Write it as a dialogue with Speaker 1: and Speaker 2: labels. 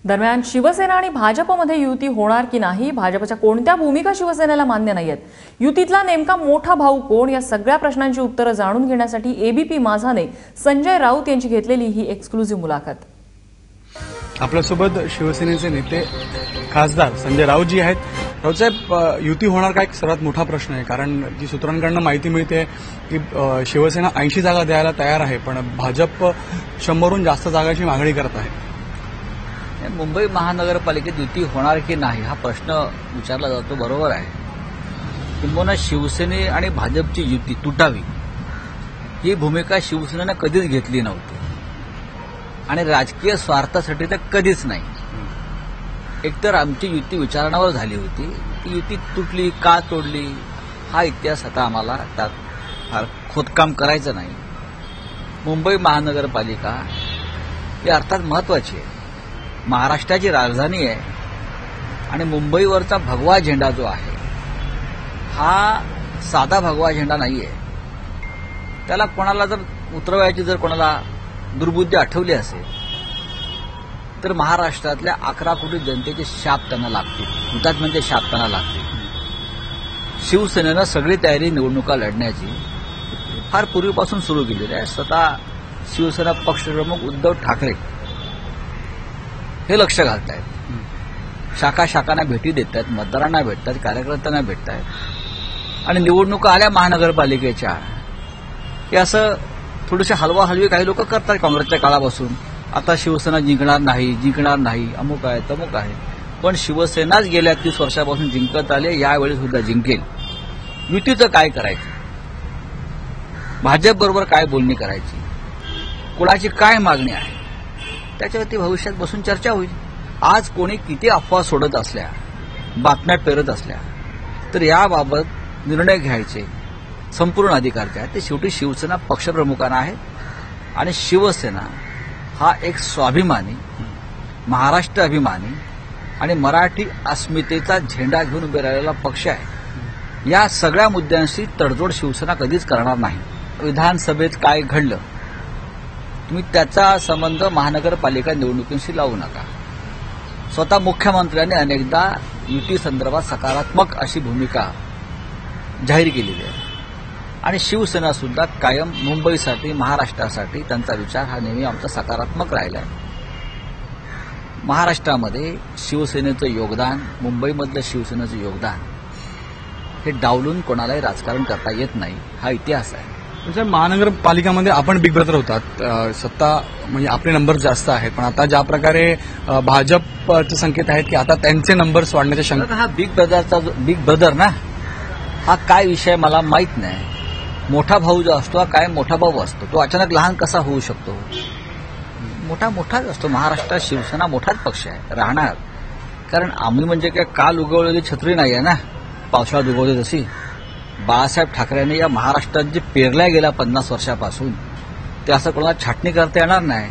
Speaker 1: दरम्यान शिवसेना आणि भाजपमध्ये युती होणार की नाही, भाजपच्या कोणत्या भूमिका शिवसेनेला मान्य नाहीयेत, युतीतला नेमका मोठा भाऊ कोण, या सगळ्या प्रश्नांची उत्तरं जाणून घेण्यासाठी एबीपी माझाने संजय राऊत यांची घेतलेली ही एक्सक्लुझिव्ह मुलाखत.
Speaker 2: आपल्यासोबत शिवसेनेचे नेते खासदार संजय राऊतजी आहेत. राऊतसाहेब, युती होणार का एक सर्वात मोठा प्रश्न आहे, कारण जी सूत्रांकडून माहिती मिळते की शिवसेना 80 जागा द्यायला तयार आहे, पण भाजप 100हून जास्त जागांची मागणी करत आहे.
Speaker 3: मुंबई महानगरपालिकेत युती होणार की नाही हा प्रश्न विचारला जातो, बरोबर आहे. किंबहुना शिवसेने आणि भाजपची युती तुटावी ही भूमिका शिवसेनेनं कधीच घेतली नव्हती आणि राजकीय स्वार्थासाठी तर कधीच नाही. एकतर आमची युती विचारणावर झाली होती, ती युती तुटली का तोडली हा इतिहास आता आम्हाला त्यात फार खोदकाम करायचं नाही. मुंबई महानगरपालिका ही अर्थात महत्वाची आहे, महाराष्ट्राची राजधानी आहे आणि मुंबईवरचा भगवा झेंडा जो आहे हा साधा भगवा झेंडा नाहीये. त्याला कोणाला जर उतरवायची जर कोणाला दुर्बुद्धी आठवली असेल तर महाराष्ट्रातल्या 11 कोटी जनतेचे शाप त्यांना लागतील, हुतात्म्यांचे शाप त्यांना लागतील. शिवसेनेनं सगळी तयारी निवडणुका लढण्याची फार पूर्वीपासून सुरू केलेली आहे. स्वतः शिवसेना पक्षप्रमुख उद्धव ठाकरे हे लक्ष घालतायत, शाखा शाखांना भेटी देत आहेत, मतदारांना भेटतात, कार्यकर्त्यांना भेटत आहेत आणि निवडणुका आल्या महानगरपालिकेच्या की असं थोडीशी हलवा हलवी काही लोक करतात काँग्रेसच्या काळापासून. आता शिवसेना जिंकणार नाही, अमुक आहे तमुक आहे. पण शिवसेनाच गेल्या 30 वर्षापासून जिंकत आले, यावेळी सुद्धा जिंकेल. युतीचं काय करायचं, भाजप बरोबर काय बोलणी करायची, कुणाची काय मागणी आहे, त्याच्यावरती भविष्यात बसून चर्चा होईल. आज कोणी किती अफवा सोडत असल्या, बातम्या पेरत असल्या तर याबाबत निर्णय घ्यायचे संपूर्ण अधिकार जे आहेत ते शेवटी शिवसेना पक्षप्रमुखांना आहे. आणि शिवसेना हा एक स्वाभिमानी, महाराष्ट्र अभिमानी आणि मराठी अस्मितेचा झेंडा घेऊन उभे राहिलेला पक्ष आहे. या सगळ्या मुद्द्यांशी तडजोड शिवसेना कधीच करणार नाही. विधानसभेत काय घडलं तुम्ही त्याचा संबंध महानगरपालिका निवडणुकीशी लावू नका. स्वतः मुख्यमंत्र्यांनी अनेकदा युती संदर्भात सकारात्मक अशी भूमिका जाहीर केलेली आहे आणि शिवसेना सुद्धा कायम मुंबईसाठी, महाराष्ट्रासाठी त्यांचा विचार हा नेहमी आमचा सकारात्मक राहिला आहे. महाराष्ट्रामध्ये शिवसेनेचं योगदान, मुंबईमधलं शिवसेनेचं योगदान हे डावलून कोणालाही राजकारण करता येत नाही, हा इतिहास आहे.
Speaker 2: म्हणजे महानगरपालिकामध्ये आपण बिग ब्रदर होतात, सत्ता म्हणजे आपले नंबर जास्त आहेत, पण आता ज्या प्रकारे भाजपचे संकेत आहेत की आता त्यांचे नंबर्स वाढण्याच्या शंका.
Speaker 3: हा बिग ब्रदर ना, हा काय विषय मला माहित नाही. मोठा भाऊ जो असतो हा काय मोठा भाऊ असतो, तो अचानक लहान कसा होऊ शकतो. मोठाच असतो. महाराष्ट्रात शिवसेना मोठाच पक्ष आहे, राहणार. कारण आम्ही म्हणजे काय काल उगवलेली छत्री नाही आहे ना, पावसाळ्यात उगवली तशी. बाळासाहेब ठाकरेंनी या महाराष्ट्रात जे पेरल्या गेल्या 50 वर्षापासून ते असं कोणाला छाटणी करता येणार नाही.